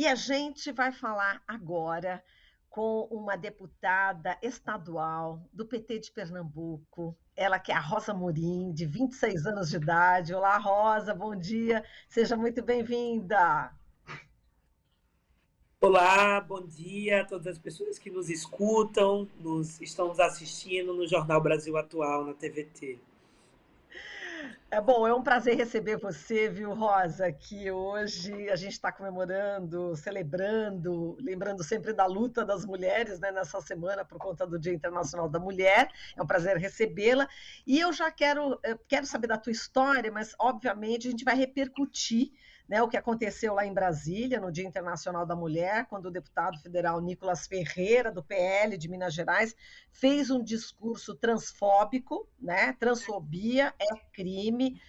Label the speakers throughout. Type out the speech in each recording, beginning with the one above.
Speaker 1: E a gente vai falar agora com uma deputada estadual do PT de Pernambuco, ela que é a Rosa Morim, de 26 anos de idade. Olá, Rosa, bom dia, seja muito bem-vinda.
Speaker 2: Olá, bom dia a todas as pessoas que nos escutam, estão nos assistindo no Jornal Brasil Atual, na TVT.
Speaker 1: É um prazer receber você, viu, Rosa, que hoje a gente está comemorando, celebrando, lembrando sempre da luta das mulheres, né, nessa semana por conta do Dia Internacional da Mulher. É um prazer recebê-la. E eu já quero saber da tua história, mas obviamente a gente vai repercutir, né, o que aconteceu lá em Brasília, no Dia Internacional da Mulher, quando o deputado federal Nicolas Ferreira, do PL de Minas Gerais, fez um discurso transfóbico, né? Transfobia é crime,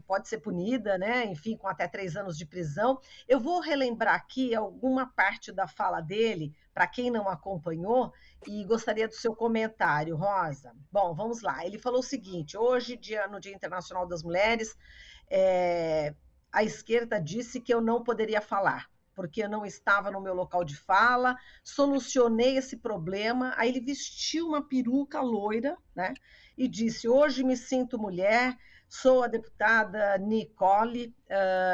Speaker 1: pode ser punida, né? Enfim, com até 3 anos de prisão. Eu vou relembrar aqui alguma parte da fala dele, para quem não acompanhou, e gostaria do seu comentário, Rosa. Bom, vamos lá. Ele falou o seguinte: hoje, no Dia Internacional das Mulheres, é, a esquerda disse que eu não poderia falar, porque eu não estava no meu local de fala, solucionei esse problema. Aí ele vestiu uma peruca loira, né? E disse: hoje me sinto mulher, sou a deputada Nicole,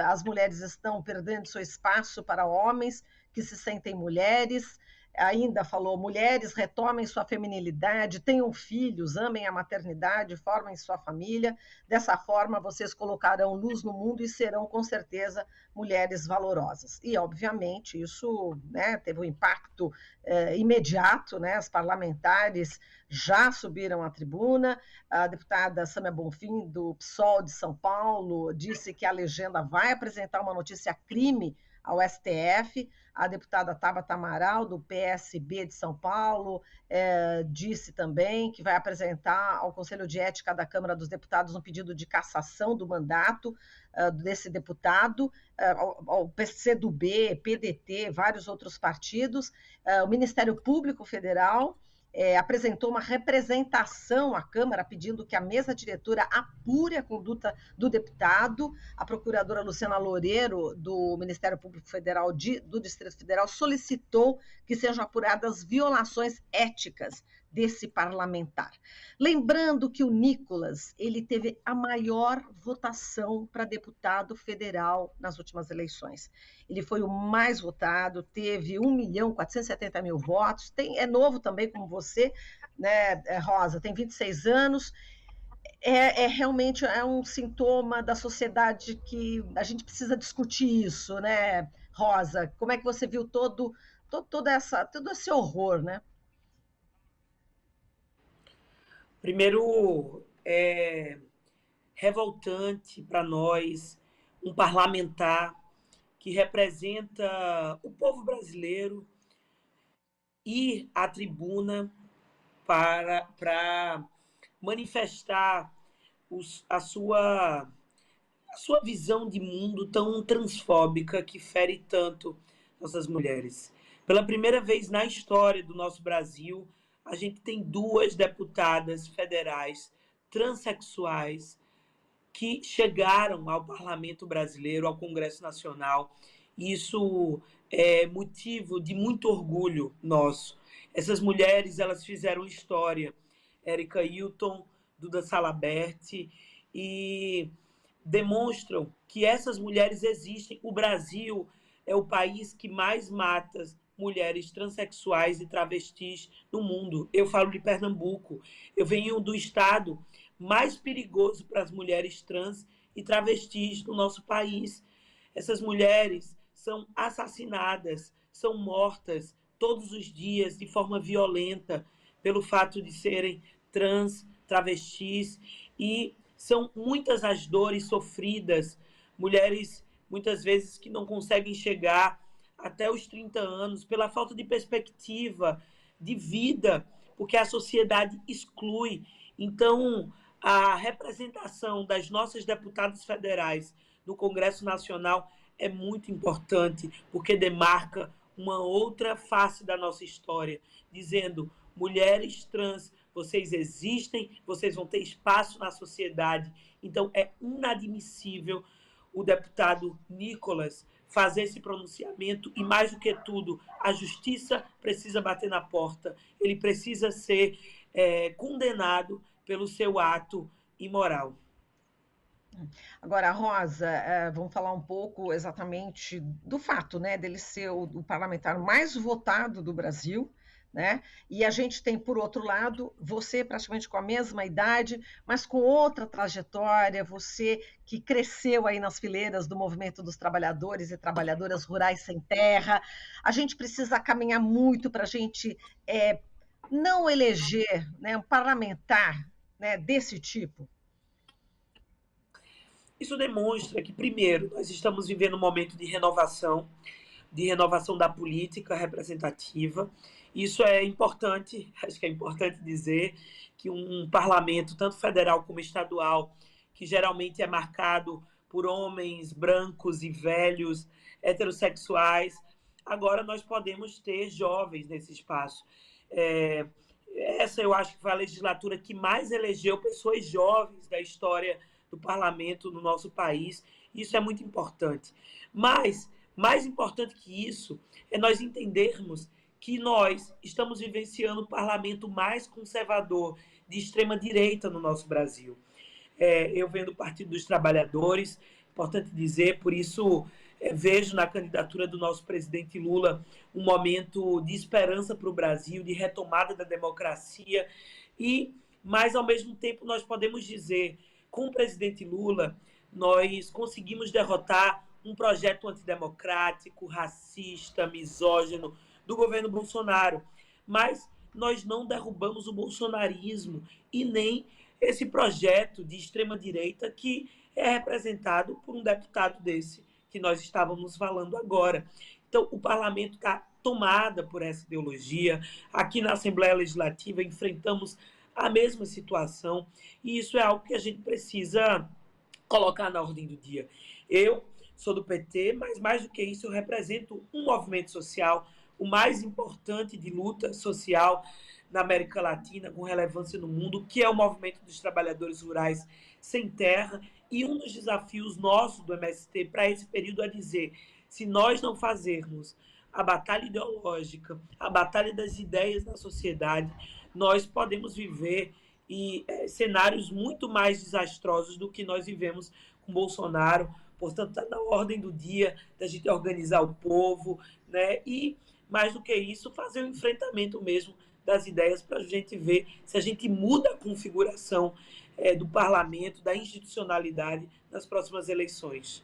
Speaker 1: as mulheres estão perdendo seu espaço para homens que se sentem mulheres. Ainda falou: mulheres, retomem sua feminilidade, tenham filhos, amem a maternidade, formem sua família. Dessa forma, vocês colocarão luz no mundo e serão, com certeza, mulheres valorosas. E, obviamente, isso, né, teve um impacto imediato, né? As parlamentares já subiram à tribuna. A deputada Sâmia Bonfim, do PSOL de São Paulo, disse que a legenda vai apresentar uma notícia crime ao STF. A deputada Tabata Amaral, do PSB de São Paulo, disse também que vai apresentar ao Conselho de Ética da Câmara dos Deputados um pedido de cassação do mandato desse deputado, ao PCdoB, PDT, vários outros partidos. O Ministério Público Federal apresentou uma representação à Câmara pedindo que a mesa diretora apure a conduta do deputado. A procuradora Luciana Loureiro, do Ministério Público Federal do Distrito Federal, solicitou que sejam apuradas violações éticas desse parlamentar. Lembrando que o Nicolas, ele teve a maior votação para deputado federal nas últimas eleições. Ele foi o mais votado, teve 1.470.000 votos, é novo também como você, né, Rosa, tem 26 anos. Realmente um sintoma da sociedade que a gente precisa discutir isso, né, Rosa? Como é que você viu todo esse horror, né?
Speaker 2: Primeiro, é revoltante para nós um parlamentar que representa o povo brasileiro ir à tribuna para manifestar a sua visão de mundo tão transfóbica que fere tanto nossas mulheres. Pela primeira vez na história do nosso Brasil, a gente tem duas deputadas federais transexuais que chegaram ao Parlamento Brasileiro, ao Congresso Nacional. Isso é motivo de muito orgulho nosso. Essas mulheres, elas fizeram história. Érica Hilton, Duda Salabert, e demonstram que essas mulheres existem. O Brasil é o país que mais mata mulheres transexuais e travestis no mundo. Eu falo de Pernambuco. Eu venho do estado mais perigoso para as mulheres trans e travestis no nosso país. Essas mulheres são assassinadas, são mortas todos os dias de forma violenta pelo fato de serem trans, travestis, e são muitas as dores sofridas, mulheres muitas vezes que não conseguem chegar até os 30 anos pela falta de perspectiva de vida, porque a sociedade exclui. Então, a representação das nossas deputadas federais no Congresso Nacional é muito importante, porque demarca uma outra face da nossa história, dizendo: mulheres trans, vocês existem, vocês vão ter espaço na sociedade. Então, é inadmissível o deputado Nicolas fazer esse pronunciamento e, mais do que tudo, a justiça precisa bater na porta, ele precisa ser condenado pelo seu ato imoral.
Speaker 1: Agora, Rosa, vamos falar um pouco exatamente do fato, né, dele ser o parlamentar mais votado do Brasil, né? E a gente tem, por outro lado, você praticamente com a mesma idade, mas com outra trajetória, você que cresceu aí nas fileiras do movimento dos trabalhadores e trabalhadoras rurais sem terra. A gente precisa caminhar muito para a gente não eleger, né, um parlamentar, né, desse tipo.
Speaker 2: Isso demonstra que, primeiro, nós estamos vivendo um momento de renovação da política representativa. Isso é importante, acho que é importante dizer que um parlamento, tanto federal como estadual, que geralmente é marcado por homens brancos e velhos, heterossexuais, agora nós podemos ter jovens nesse espaço. Essa eu acho que foi a legislatura que mais elegeu pessoas jovens da história do parlamento no nosso país. Isso é muito importante. Mas, mais importante que isso, é nós entendermos que nós estamos vivenciando o parlamento mais conservador de extrema-direita no nosso Brasil. Eu venho do Partido dos Trabalhadores, importante dizer, por isso vejo na candidatura do nosso presidente Lula um momento de esperança para o Brasil, de retomada da democracia, mas ao mesmo tempo nós podemos dizer, com o presidente Lula, nós conseguimos derrotar um projeto antidemocrático, racista, misógino do governo Bolsonaro, mas nós não derrubamos o bolsonarismo e nem esse projeto de extrema-direita que é representado por um deputado desse que nós estávamos falando agora. Então, o parlamento está tomado por essa ideologia. Aqui na Assembleia Legislativa enfrentamos a mesma situação e isso é algo que a gente precisa colocar na ordem do dia. Eu sou do PT, mas mais do que isso, eu represento um movimento social, o mais importante de luta social na América Latina, com relevância no mundo, que é o movimento dos trabalhadores rurais sem terra. E um dos desafios nossos do MST para esse período é dizer, se nós não fazermos a batalha ideológica, a batalha das ideias na sociedade, nós podemos viver cenários muito mais desastrosos do que nós vivemos com Bolsonaro. Portanto, está na ordem do dia da gente organizar o povo, né? E, mais do que isso, fazer o enfrentamento mesmo das ideias para a gente ver se a gente muda a configuração do parlamento, da institucionalidade nas próximas eleições.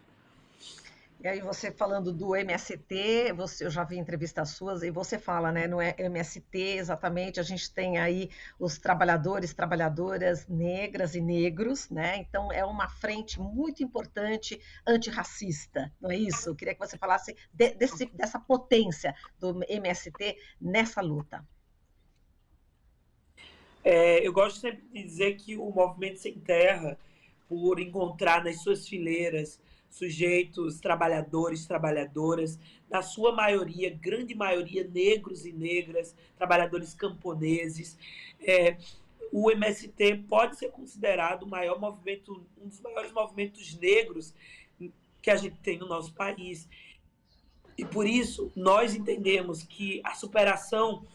Speaker 1: E aí você falando do MST, eu já vi entrevistas suas, e você fala, né, no MST exatamente, a gente tem aí os trabalhadores, trabalhadoras negras e negros, né, então é uma frente muito importante antirracista, não é isso? Eu queria que você falasse dessa potência do MST nessa luta.
Speaker 2: Eu gosto sempre de dizer que o Movimento Sem Terra, por encontrar nas suas fileiras sujeitos, trabalhadores, trabalhadoras, na sua maioria, grande maioria, negros e negras, trabalhadores camponeses. O MST pode ser considerado o maior movimento, um dos maiores movimentos negros que a gente tem no nosso país. E por isso nós entendemos que a superação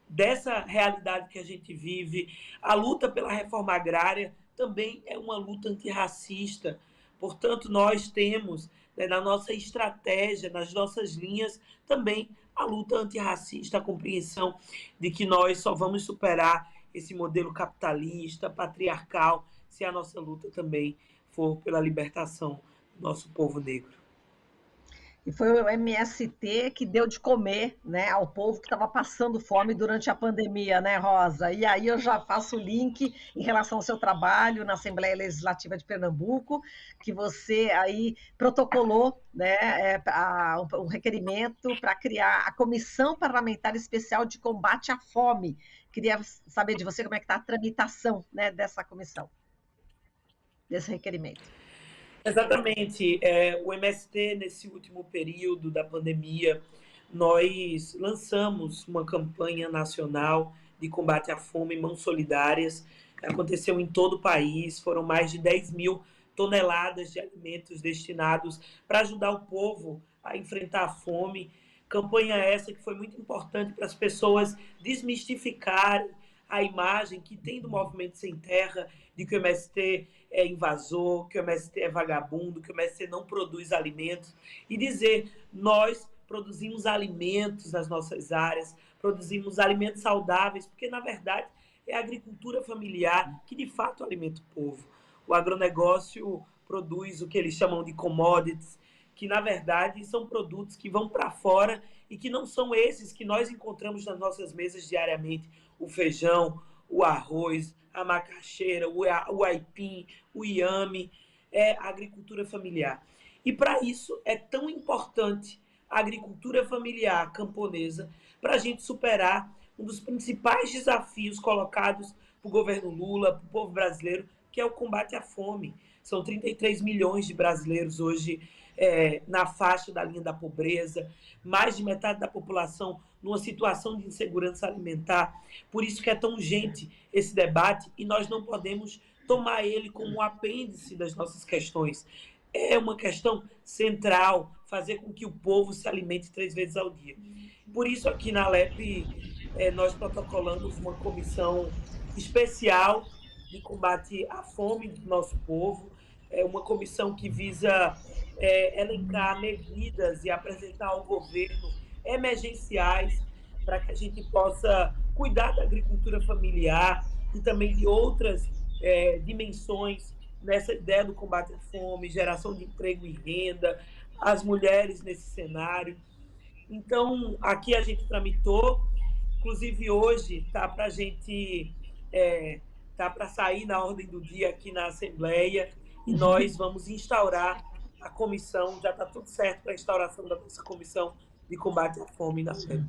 Speaker 2: dessa realidade que a gente vive, a luta pela reforma agrária também é uma luta antirracista. Portanto, nós temos, né, na nossa estratégia, nas nossas linhas, também a luta antirracista, a compreensão de que nós só vamos superar esse modelo capitalista, patriarcal, se a nossa luta também for pela libertação do nosso povo negro.
Speaker 1: E foi o MST que deu de comer, né, ao povo que estava passando fome durante a pandemia, né, Rosa? E aí eu já faço o link em relação ao seu trabalho na Assembleia Legislativa de Pernambuco, que você aí protocolou, né, um requerimento para criar a Comissão Parlamentar Especial de Combate à Fome. Queria saber de você como é que está a tramitação, né, dessa comissão, desse requerimento.
Speaker 2: Exatamente. O MST, nesse último período da pandemia, nós lançamos uma campanha nacional de combate à fome, Mãos Solidárias. Aconteceu em todo o país, foram mais de 10 mil toneladas de alimentos destinados para ajudar o povo a enfrentar a fome. Campanha essa que foi muito importante para as pessoas desmistificarem a imagem que tem do Movimento Sem Terra, de que o MST é invasor, que o MST é vagabundo, que o MST não produz alimentos, e dizer, nós produzimos alimentos nas nossas áreas, produzimos alimentos saudáveis, porque, na verdade, é a agricultura familiar que, de fato, alimenta o povo. O agronegócio produz o que eles chamam de commodities, que, na verdade, são produtos que vão para fora e que não são esses que nós encontramos nas nossas mesas diariamente. O feijão, o arroz, a macaxeira, o aipim, o iame, é a agricultura familiar. E para isso é tão importante a agricultura familiar camponesa para a gente superar um dos principais desafios colocados para o governo Lula, para o povo brasileiro, que é o combate à fome. São 33 milhões de brasileiros hoje na faixa da linha da pobreza, mais de metade da população numa situação de insegurança alimentar. Por isso que é tão urgente esse debate e nós não podemos tomar ele como um apêndice das nossas questões. É uma questão central fazer com que o povo se alimente 3 vezes ao dia. Por isso, aqui na Alep, nós protocolamos uma comissão especial de combate à fome do nosso povo, é uma comissão que visa elencar medidas e apresentar ao governo emergenciais para que a gente possa cuidar da agricultura familiar e também de outras dimensões nessa ideia do combate à fome, geração de emprego e renda, as mulheres nesse cenário. Então, aqui a gente tramitou, inclusive hoje está para a gente, tá para sair na ordem do dia aqui na Assembleia, e nós vamos instaurar a comissão, já está tudo certo para a instauração da nossa comissão de combate à fome na FEP.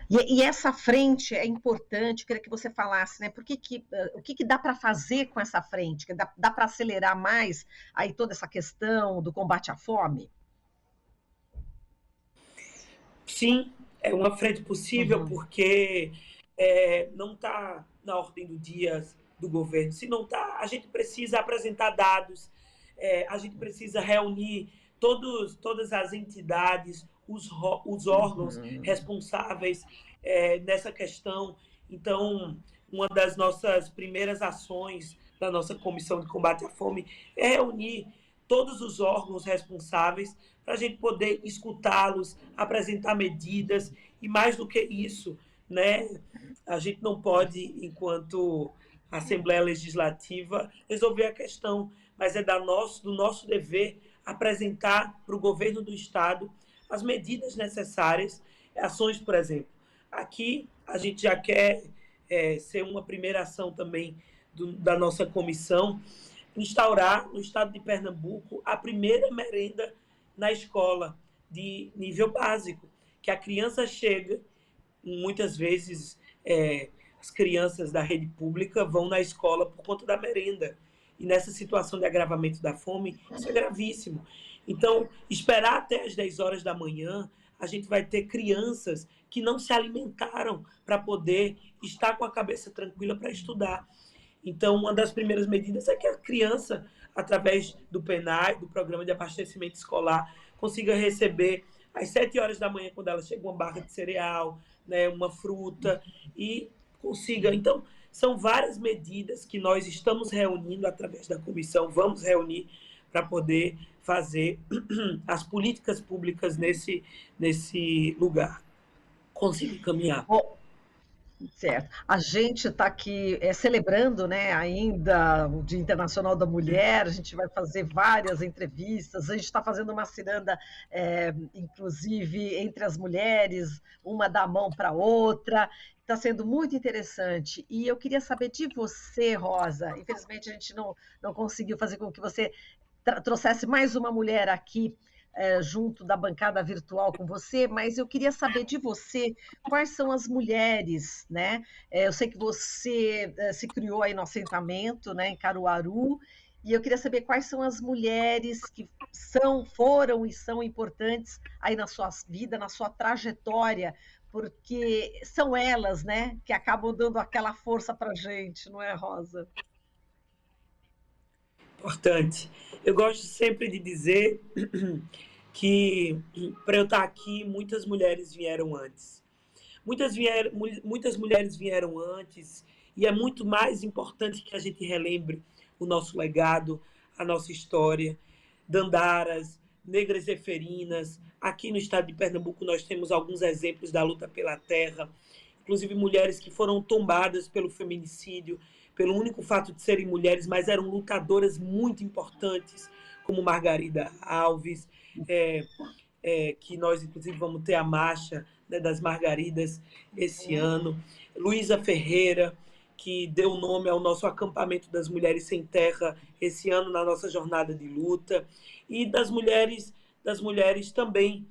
Speaker 1: E essa frente é importante, queria que você falasse, né? O que dá para fazer com essa frente? Dá para acelerar mais aí toda essa questão do combate à fome?
Speaker 2: Sim, é uma frente possível, porque não está na ordem do dia do governo. Se não está, a gente precisa apresentar dados, a gente precisa reunir todas as entidades, os órgãos responsáveis nessa questão. Então, uma das nossas primeiras ações da nossa Comissão de Combate à Fome é reunir todos os órgãos responsáveis para a gente poder escutá-los, apresentar medidas, e mais do que isso, né, a gente não pode, enquanto Assembleia Legislativa, resolver a questão, mas é do nosso dever apresentar para o governo do Estado as medidas necessárias, ações, por exemplo. Aqui a gente já quer ser uma primeira ação também da nossa comissão, instaurar no estado de Pernambuco a primeira merenda na escola de nível básico, que a criança chega, muitas vezes as crianças da rede pública vão na escola por conta da merenda, e nessa situação de agravamento da fome, isso é gravíssimo. Então, esperar até as 10 horas da manhã, a gente vai ter crianças que não se alimentaram para poder estar com a cabeça tranquila para estudar. Então, uma das primeiras medidas é que a criança, através do PENAE, do Programa de Abastecimento Escolar, consiga receber às 7 horas da manhã, quando ela chega, uma barra de cereal, né, uma fruta, e consiga. Então, são várias medidas que nós estamos reunindo através da comissão, vamos reunir para poder fazer as políticas públicas nesse lugar. Conseguir caminhar.
Speaker 1: Bom, certo. A gente está aqui celebrando, né, ainda o Dia Internacional da Mulher, a gente vai fazer várias entrevistas, a gente está fazendo uma ciranda, inclusive, entre as mulheres, uma dá a mão para a outra, está sendo muito interessante. E eu queria saber de você, Rosa, infelizmente a gente não conseguiu fazer com que você trouxesse mais uma mulher aqui, junto da bancada virtual com você, mas eu queria saber de você quais são as mulheres, né? Eu sei que você se criou aí no assentamento, né, em Caruaru, e eu queria saber quais são as mulheres que foram e são importantes aí na sua vida, na sua trajetória, porque são elas, né, que acabam dando aquela força para a gente, não é, Rosa?
Speaker 2: Importante. Eu gosto sempre de dizer que para eu estar aqui, muitas mulheres vieram antes. Muitas mulheres vieram antes, e é muito mais importante que a gente relembre o nosso legado, a nossa história. Dandaras, negras eferinas. Aqui no estado de Pernambuco nós temos alguns exemplos da luta pela terra, inclusive mulheres que foram tombadas pelo feminicídio, pelo único fato de serem mulheres, mas eram lutadoras muito importantes, como Margarida Alves, é, que nós, inclusive, vamos ter a marcha, né, das Margaridas esse ano. Luísa Ferreira, que deu nome ao nosso acampamento das Mulheres Sem Terra esse ano na nossa jornada de luta. E das mulheres também.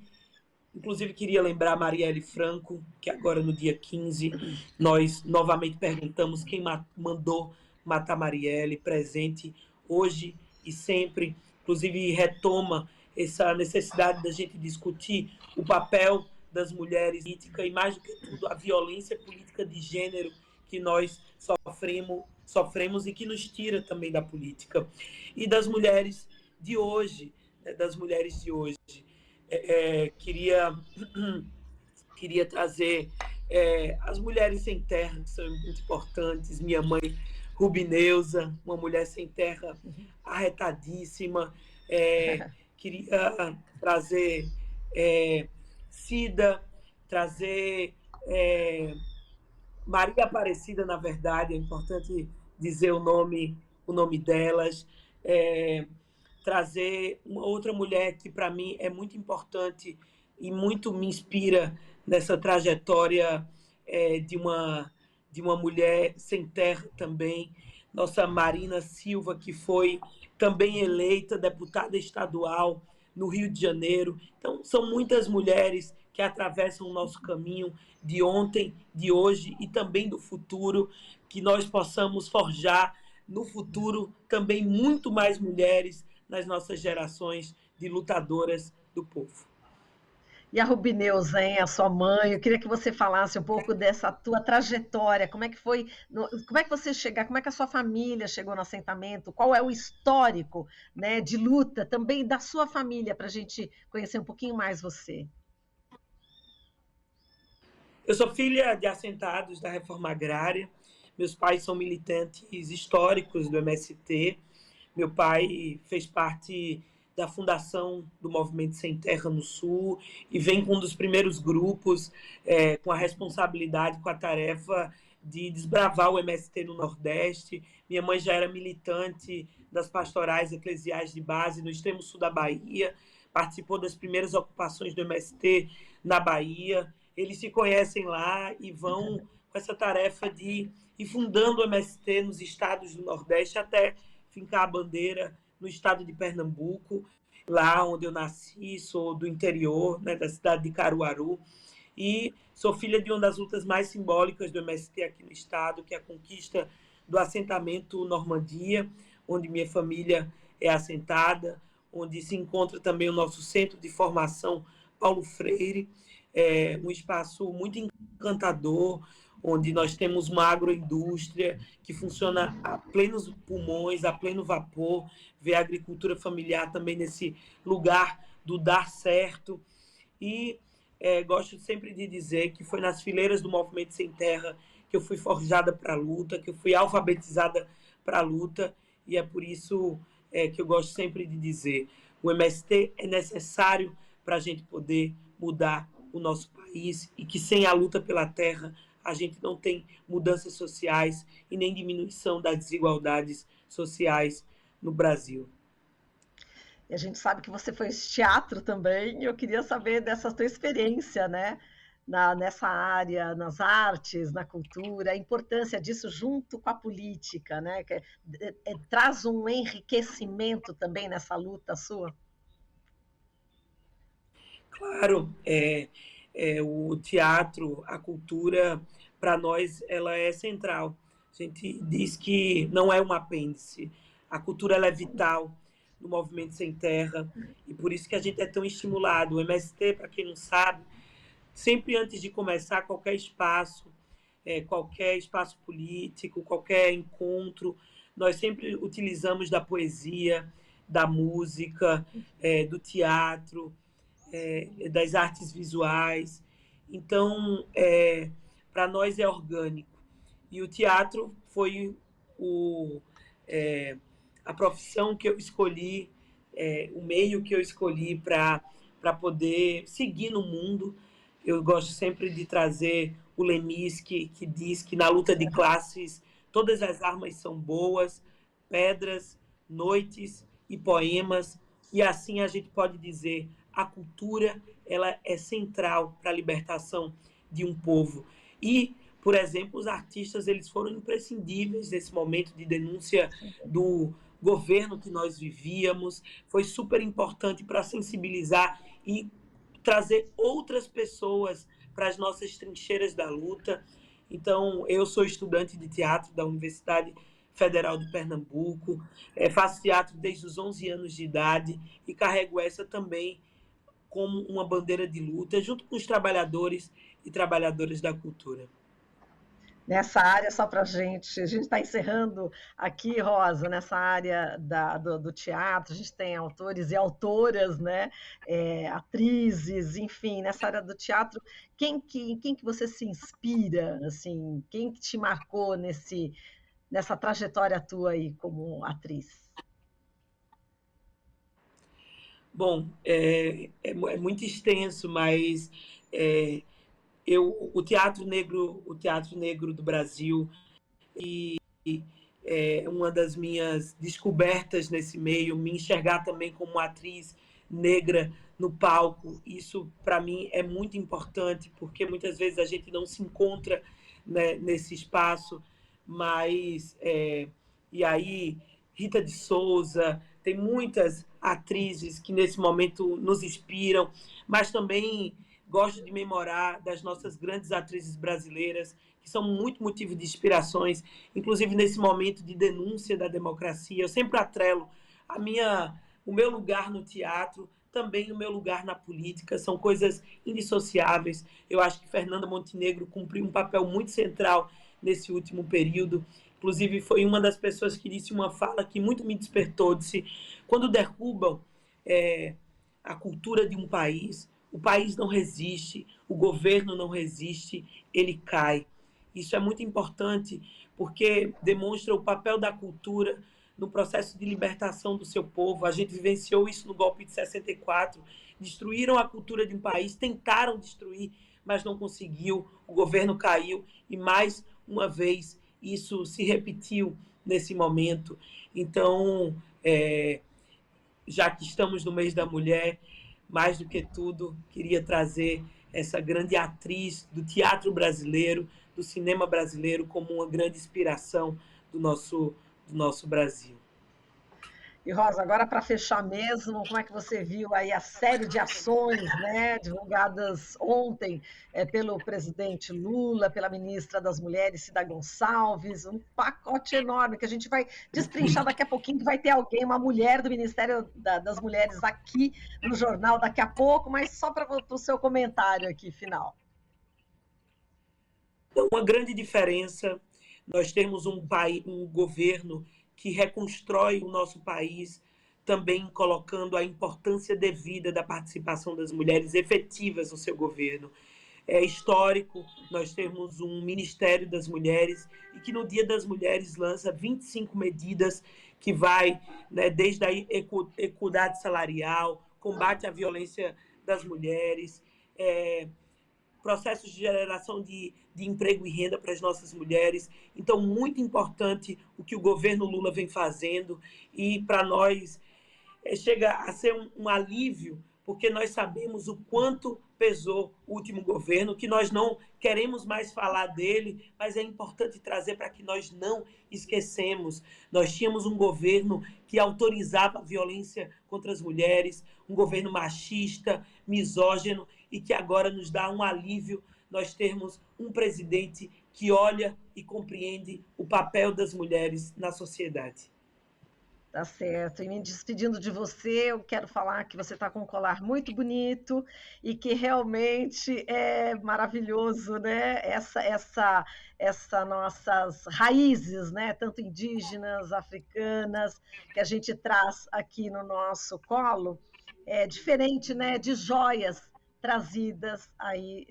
Speaker 2: Inclusive, queria lembrar Marielle Franco, que agora no dia 15 nós novamente perguntamos quem mandou matar Marielle, presente hoje e sempre. Inclusive, retoma essa necessidade da gente discutir o papel das mulheres política e, mais do que tudo, a violência política de gênero que nós sofremos e que nos tira também da política. E das mulheres de hoje, né, das mulheres de hoje. Queria trazer as mulheres sem terra, que são muito importantes. Minha mãe, Rubineuza, uma mulher sem terra arretadíssima. Queria trazer Cida, trazer Maria Aparecida, na verdade, é importante dizer o nome delas. Trazer uma outra mulher que, para mim, é muito importante e muito me inspira nessa trajetória de uma mulher sem terra também, nossa Marina Silva, que foi também eleita deputada estadual no Rio de Janeiro. Então, são muitas mulheres que atravessam o nosso caminho de ontem, de hoje e também do futuro, que nós possamos forjar no futuro também muito mais mulheres nas nossas gerações de lutadoras do povo.
Speaker 1: E a Rubineuza, hein, a sua mãe, eu queria que você falasse um pouco dessa tua trajetória, como é que foi, como é que você chegar, como é que a sua família chegou no assentamento, qual é o histórico, né, de luta também da sua família, para a gente conhecer um pouquinho mais você.
Speaker 2: Eu sou filha de assentados da Reforma Agrária, meus pais são militantes históricos do MST, meu pai fez parte da fundação do Movimento Sem Terra no Sul e vem com um dos primeiros grupos com a responsabilidade, com a tarefa de desbravar o MST no Nordeste. Minha mãe já era militante das pastorais eclesiais de base no extremo sul da Bahia, participou das primeiras ocupações do MST na Bahia. Eles se conhecem lá e vão com essa tarefa de ir fundando o MST nos estados do Nordeste até fincar a bandeira no estado de Pernambuco, lá onde eu nasci, sou do interior, né, da cidade de Caruaru, e sou filha de uma das lutas mais simbólicas do MST aqui no estado, que é a conquista do assentamento Normandia, onde minha família é assentada, onde se encontra também o nosso centro de formação Paulo Freire, um espaço muito encantador, onde nós temos uma agroindústria que funciona a plenos pulmões, a pleno vapor, vê a agricultura familiar também nesse lugar do dar certo. E gosto sempre de dizer que foi nas fileiras do Movimento Sem Terra que eu fui forjada para a luta, que eu fui alfabetizada para a luta, e é por isso que eu gosto sempre de dizer, o MST é necessário para a gente poder mudar o nosso país, e que sem a luta pela terra a gente não tem mudanças sociais e nem diminuição das desigualdades sociais no Brasil.
Speaker 1: E a gente sabe que você fez teatro também, e eu queria saber dessa tua experiência, né, nessa área, nas artes, na cultura, a importância disso junto com a política, né, que traz um enriquecimento também nessa luta sua.
Speaker 2: Claro, o teatro, a cultura, para nós, ela é central. A gente diz que não é um apêndice. A cultura ela é vital no Movimento Sem Terra, e por isso que a gente é tão estimulado. O MST, para quem não sabe, sempre antes de começar qualquer espaço político, qualquer encontro, nós sempre utilizamos da poesia, da música, do teatro, das artes visuais. Então, para nós é orgânico. E o teatro foi a profissão que eu escolhi, o meio que eu escolhi para poder seguir no mundo. Eu gosto sempre de trazer o Lemis, que diz que na luta de classes todas as armas são boas, pedras, noites e poemas, e assim a gente pode dizer a cultura ela é central para a libertação de um povo. E, por exemplo, os artistas eles foram imprescindíveis nesse momento de denúncia do governo que nós vivíamos. Foi super importante para sensibilizar e trazer outras pessoas para as nossas trincheiras da luta. Então, eu sou estudante de teatro da Universidade Federal de Pernambuco, faço teatro desde os 11 anos de idade e carrego essa também como uma bandeira de luta, junto com os trabalhadores e trabalhadoras da cultura.
Speaker 1: Nessa área, só para a gente está encerrando aqui, Rosa, nessa área do teatro, a gente tem autores e autoras, né? Atrizes, enfim, nessa área do teatro, quem que você se inspira, assim, quem que te marcou nessa trajetória tua aí como atriz?
Speaker 2: Bom, é muito extenso, mas o teatro negro do Brasil e é uma das minhas descobertas nesse meio, me enxergar também como atriz negra no palco, isso para mim é muito importante, porque muitas vezes a gente não se encontra, né, nesse espaço, mas e aí Rita de Souza, tem muitas atrizes que nesse momento nos inspiram, mas também gosto de memorar das nossas grandes atrizes brasileiras, que são muito motivo de inspirações, inclusive nesse momento de denúncia da democracia. Eu sempre atrelo o meu lugar no teatro, também o meu lugar na política, são coisas indissociáveis. Eu acho que Fernanda Montenegro cumpriu um papel muito central nesse último período. Inclusive, foi uma das pessoas que disse uma fala que muito me despertou, disse, quando derrubam a cultura de um país, o país não resiste, o governo não resiste, ele cai. Isso é muito importante porque demonstra o papel da cultura no processo de libertação do seu povo. A gente vivenciou isso no golpe de 64. Destruíram a cultura de um país, tentaram destruir, mas não conseguiu. O governo caiu e, mais uma vez, isso se repetiu nesse momento. Então, já que estamos no mês da mulher, mais do que tudo, queria trazer essa grande atriz do teatro brasileiro, do cinema brasileiro, como uma grande inspiração do nosso Brasil.
Speaker 1: E, Rosa, agora para fechar mesmo, como é que você viu aí a série de ações, né, divulgadas ontem pelo presidente Lula, pela ministra das Mulheres, Cida Gonçalves, um pacote enorme que a gente vai destrinchar daqui a pouquinho, que vai ter alguém, uma mulher do Ministério das Mulheres aqui no jornal daqui a pouco, mas só para o seu comentário aqui, final.
Speaker 2: Então, uma grande diferença, nós temos um governo que reconstrói o nosso país, também colocando a importância devida da participação das mulheres efetivas no seu governo. É histórico, nós temos um Ministério das Mulheres e que no Dia das Mulheres lança 25 medidas que vai, né, desde a equidade salarial, combate à violência das mulheres, processos de geração de emprego e renda para as nossas mulheres. Então, muito importante o que o governo Lula vem fazendo e para nós chega a ser um alívio, porque nós sabemos o quanto pesou o último governo, que nós não queremos mais falar dele, mas é importante trazer para que nós não esquecemos. Nós tínhamos um governo que autorizava a violência contra as mulheres, um governo machista, misógino, e que agora nos dá um alívio nós termos um presidente que olha e compreende o papel das mulheres na sociedade.
Speaker 1: Tá certo. E me despedindo de você, eu quero falar que você está com um colar muito bonito e que realmente é maravilhoso, né? Essa nossas raízes, né? Tanto indígenas, africanas, que a gente traz aqui no nosso colo. diferente, né, de joias trazidas aí,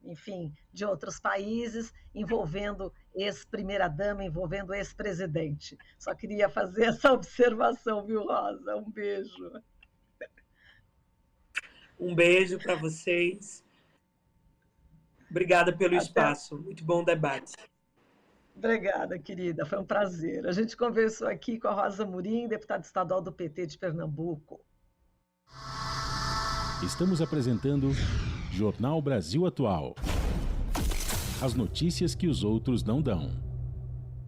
Speaker 1: enfim, de outros países, envolvendo ex-primeira-dama, envolvendo ex-presidente. Só queria fazer essa observação, viu, Rosa? Um beijo.
Speaker 2: Um beijo para vocês. Obrigada pelo
Speaker 1: Até.
Speaker 2: espaço. Muito bom debate.
Speaker 1: Obrigada, querida. Foi um prazer. A gente conversou aqui com a Rosa Murim, deputada estadual do PT de Pernambuco.
Speaker 3: Estamos apresentando Jornal Brasil Atual. As notícias que os outros não dão.